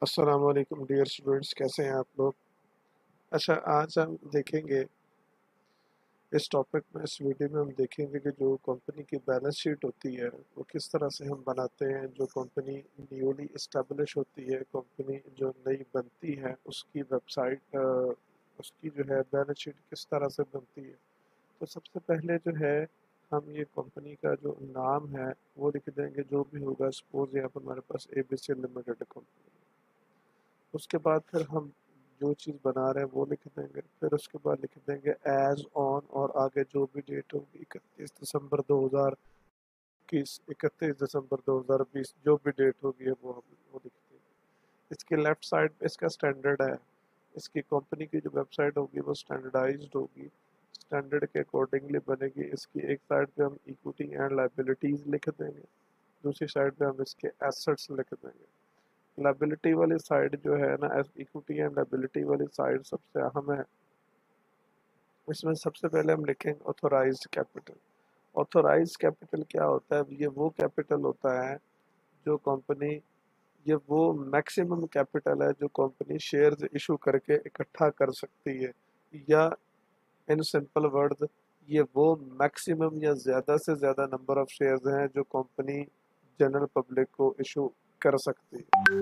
अस्सलाम वालेकुम dear students, कैसे हैं आप लोग। अच्छा, आज हम देखेंगे इस टॉपिक में, इस वीडियो में हम देखेंगे कि जो कंपनी की बैलेंस शीट होती है वो किस तरह से हम बनाते हैं। जो कंपनी न्यूली इस्टेब्लिश होती है, कंपनी जो नई बनती है, उसकी वेबसाइट उसकी जो है बैलेंस शीट किस तरह से बनती है। तो सबसे पहले जो है हम ये कंपनी का जो नाम है वो लिख देंगे, जो भी होगा। सपोज यहाँ पर हमारे पास ABC लिमिटेड कंपनी। उसके बाद फिर हम जो चीज़ बना रहे हैं वो लिख देंगे। फिर उसके बाद लिख देंगे एज ऑन, और आगे जो भी डेट होगी 31 दिसंबर 2021, 31 दिसंबर 2020, जो भी डेट होगी वो हम वो लिख देंगे। इसके लेफ्ट साइड पे इसका स्टैंडर्ड है। इसकी कंपनी की जो वेबसाइट होगी वो स्टैंडर्डाइज्ड होगी, स्टैंडर्ड के अकॉर्डिंगली बनेगी। इसकी एक साइड पे हम इक्विटी एंड लाइबिलिटीज लिख देंगे, दूसरी साइड पे हम इसके एसेट्स लिख देंगे। लाइबिलिटी वाली साइड जो है ना, इक्विटी एंड लाइबिलिटी वाली साइड सबसे अहम है। इसमें सबसे पहले हम लिखेंगे ऑथोराइज्ड कैपिटल। ऑथोराइज्ड कैपिटल क्या होता है? ये वो कैपिटल होता है जो कंपनी, ये वो मैक्सिमम कैपिटल है जो कंपनी शेयर्स इशू करके इकट्ठा कर सकती है। या इन सिंपल वर्ड्स, ये वो मैक्सिमम या ज़्यादा से ज़्यादा नंबर ऑफ शेयर्स हैं जो कंपनी जनरल पब्लिक को इशू कर सकती है।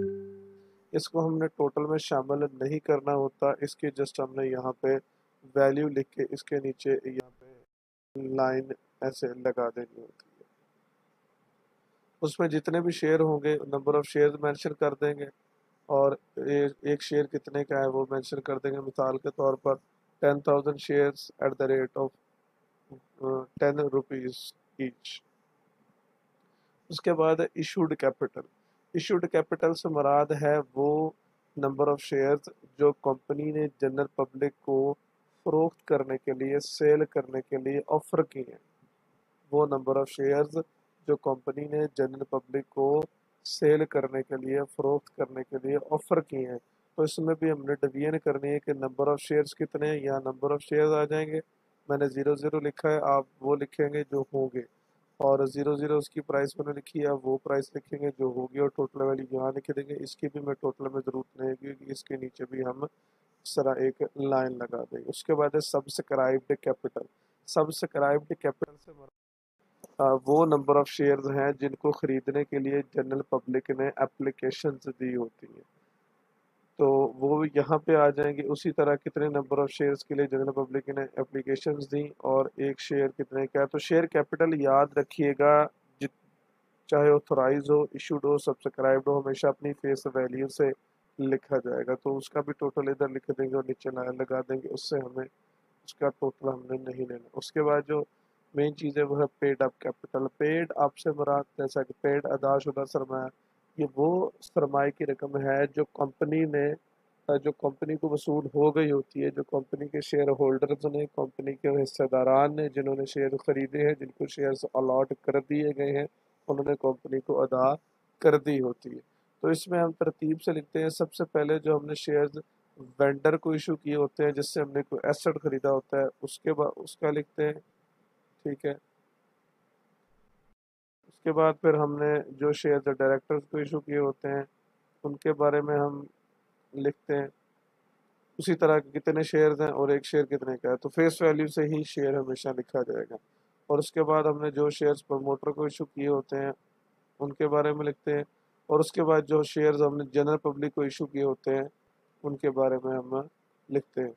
इसको हमने टोटल में शामिल नहीं करना होता, इसके जस्ट हमने यहाँ पे वैल्यू लिख के इसके नीचे यहाँ पे लाइन ऐसे लगा देनी होती है। उसमें जितने भी शेयर होंगे नंबर ऑफ शेयर मेंशन कर देंगे, और एक शेयर कितने का है वो मेंशन कर देंगे। मिसाल के तौर पर 10,000 shares at the rate of 10 rupees each. उसके बाद इशूड कैपिटल। इशूड कैपिटल से मुराद है वो नंबर ऑफ शेयर्स जो कंपनी ने जनरल पब्लिक को फरोख्त करने के लिए, सेल करने के लिए ऑफर किए हैं। वो नंबर ऑफ शेयर्स जो कंपनी ने जनरल पब्लिक को सेल करने के लिए, फरोख्त करने के लिए ऑफर किए हैं। तो इसमें भी हमने डिवीजन करनी है कि नंबर ऑफ शेयर्स कितने हैं। यहाँ नंबर ऑफ शेयर्स आ जाएंगे, मैंने 00 लिखा है, आप वो लिखेंगे जो होंगे। और 00 उसकी प्राइस मैंने लिखी है, वो प्राइस लिखेंगे जो होगी, और टोटल वैल्यू यहाँ लिख देंगे। इसकी भी मैं टोटल में ज़रूरत नहीं है क्योंकि इसके नीचे भी हम इस तरह एक लाइन लगा देंगे। उसके बाद है सब्सक्राइब्ड कैपिटल। सब्सक्राइब्ड कैपिटल से वो नंबर ऑफ शेयर्स हैं जिनको खरीदने के लिए जनरल पब्लिक ने एप्लीकेशंस दी होती हैं, तो वो यहाँ पे आ जाएंगे। उसी तरह कितने नंबर ऑफ शेयर्स के लिए जनरल पब्लिक ने एप्लीकेशंस दी और एक शेयर कितने का है। तो शेयर कैपिटल याद रखिएगा, जित चाहे ऑथोराइज हो, इशूड हो, सब्सक्राइब्ड हो, हमेशा अपनी फेस वैल्यू से लिखा जाएगा। तो उसका भी टोटल इधर लिख देंगे और नीचे लाइन लगा देंगे, उससे हमें उसका टोटल हमने नहीं लेना। उसके बाद जो मेन चीज़ है वो है paid up capital. Paid up से मुराद जैसा कि पेड अदाशुदा सरमाया, ये वो सरमाए की रकम है जो कंपनी ने, जो कंपनी को वसूल हो गई होती है, जो कंपनी के शेयर होल्डर्स ने, कंपनी के हिस्सेदारान ने, जिन्होंने शेयर खरीदे हैं, जिनको शेयर्स अलॉट कर दिए गए हैं, उन्होंने कंपनी को अदा कर दी होती है। तो इसमें हम तरतीब से लिखते हैं। सबसे पहले जो हमने शेयर्स वेंडर को इशू किए होते हैं, जिससे हमने कोई एसेट खरीदा होता है, उसके बाद उसका लिखते हैं। ठीक है। उसके बाद फिर हमने जो शेयर्स डायरेक्टर्स को इशू किए होते हैं उनके बारे में हम लिखते हैं। उसी तरह के कितने शेयर्स हैं और एक शेयर कितने का है, तो फेस वैल्यू से ही शेयर हमेशा लिखा जाएगा। और उसके बाद हमने जो शेयर्स प्रमोटर को इशू किए होते हैं उनके बारे में लिखते हैं। और उसके बाद जो शेयर्स हमने जनरल पब्लिक को इशू किए होते हैं उनके बारे में हम लिखते हैं।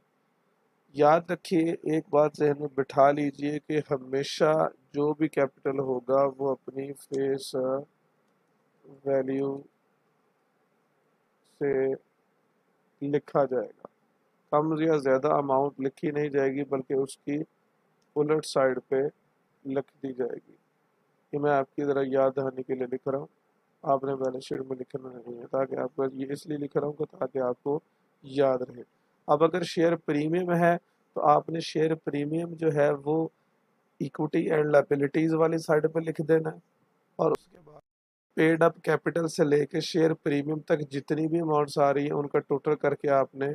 याद रखिए, एक बात जहन में बिठा लीजिए कि हमेशा जो भी कैपिटल होगा वो अपनी फेस वैल्यू से लिखा जाएगा। कम या ज़्यादा अमाउंट लिखी नहीं जाएगी, बल्कि उसकी उलट साइड पे लिख दी जाएगी। ये मैं आपकी ज़रा याद दहानी के लिए लिख रहा हूँ, आपने बैलेंस शीट में लिखना नहीं है, ताकि आपको, ये इसलिए लिख रहा हूँ ताकि आपको याद रहे। अब अगर शेयर प्रीमियम है तो आपने शेयर प्रीमियम जो है वो इक्विटी एंड लायबिलिटीज वाली साइड पे लिख देना है। और उसके बाद पेड अप कैपिटल से लेके शेयर प्रीमियम तक जितनी भी अमाउंट्स आ रही है उनका टोटल करके आपने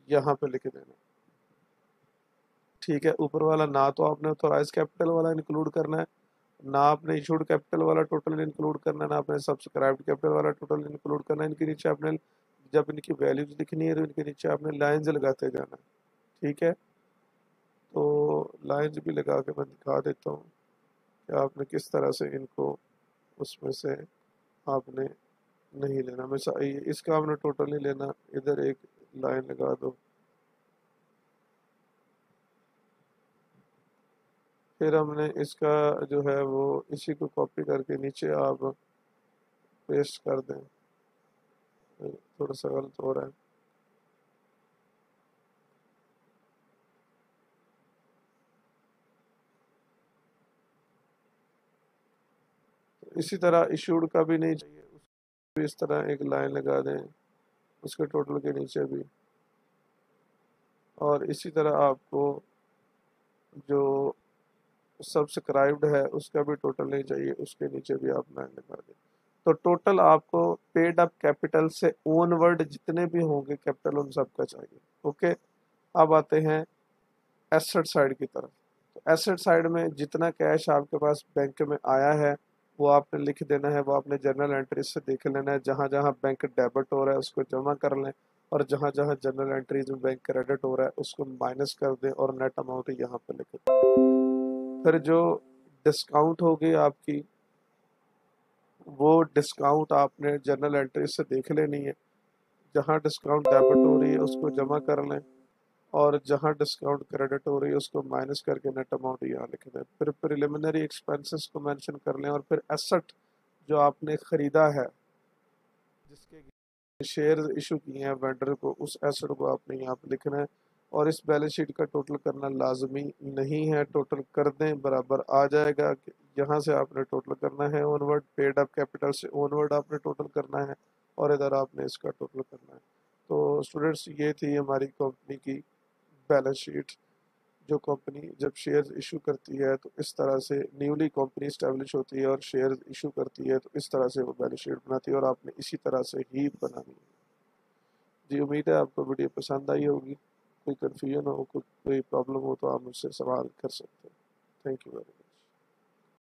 यहाँ पे लिख देना। ठीक है। ऊपर वाला ना तो आपने ऑथोराइज कैपिटल वाला इंक्लूड करना है, ना आपने इशूड कैपिटल वाला टोटल इंक्लूड करना है, ना आपने सब्सक्राइब्ड कैपिटल वाला टोटल इंक्लूड करना है। इनके नीचे आपने जब इनकी वैल्यूज लिखनी है तो इनके नीचे आपने लाइंस लगाते जाना है, ठीक है। तो लाइंस भी लगा के मैं दिखा देता हूँ कि आपने किस तरह से इनको उसमें से आपने नहीं लेना। मैं इसका आपने टोटल नहीं लेना, इधर एक लाइन लगा दो, फिर हमने इसका जो है वो इसी को कॉपी करके नीचे आप पेस्ट कर दें। थोड़ा सा गलत हो रहा है। इसी तरह इशूड का भी नहीं चाहिए, उसको इस तरह एक लाइन लगा दें उसके टोटल के नीचे भी। और इसी तरह आपको जो सब्सक्राइब्ड है उसका भी टोटल नहीं चाहिए, उसके नीचे भी आप लाइन लगा दें। तो टोटल आपको पेड अप कैपिटल से ओनवर्ड जितने भी होंगे कैपिटल उन सबका चाहिए। ओके, अब आते हैं एसेट साइड की तरफ। तो एसेट साइड में जितना कैश आपके पास बैंक में आया है वो आपने लिख देना है, वो आपने जर्नल एंट्रीज से देख लेना है। जहां जहां बैंक डेबिट हो रहा है उसको जमा कर लें, और जहां जहां जनरल एंट्रीज में बैंक क्रेडिट हो रहा है उसको माइनस कर दें और नेट अमाउंट यहाँ पे लिख दें। फिर जो डिस्काउंट होगी आपकी, वो डिस्काउंट आपने जर्नल एंट्रीज से देख लेनी है। जहां डिस्काउंट डेबिट हो रही है उसको जमा कर लें, और जहां डिस्काउंट क्रेडिट हो रही है उसको माइनस करके नेट अमाउंट यहाँ लिख दें। फिर प्रिलिमिनरी एक्सपेंसेस को मेंशन कर लें, और फिर एसेट जो आपने खरीदा है, जिसके शेयर इशू किए हैं वेंडर को, उस एसेट को आपने यहाँ पे लिखना है। और इस बैलेंस शीट का टोटल करना लाजमी नहीं है, टोटल कर दें बराबर आ जाएगा। यहाँ से आपने टोटल करना है ओनवर्ड, पेड अप कैपिटल से ओनवर्ड आपने टोटल करना है, और इधर आपने इसका टोटल करना है। तो स्टूडेंट्स, ये थी हमारी कंपनी की बैलेंस शीट। जो कंपनी जब शेयर इशू करती है तो इस तरह से न्यूली कंपनी स्टैब्लिश होती है और शेयर इशू करती है तो इस तरह से वो बैलेंस शीट बनाती है, और आपने इसी तरह से ही बनानी है। जी, उम्मीद है आपको वीडियो पसंद आई होगी। कोई कन्फ्यूजन हो, कोई प्रॉब्लम हो तो आप मुझसे सवाल कर सकते हैं। Thank you very much.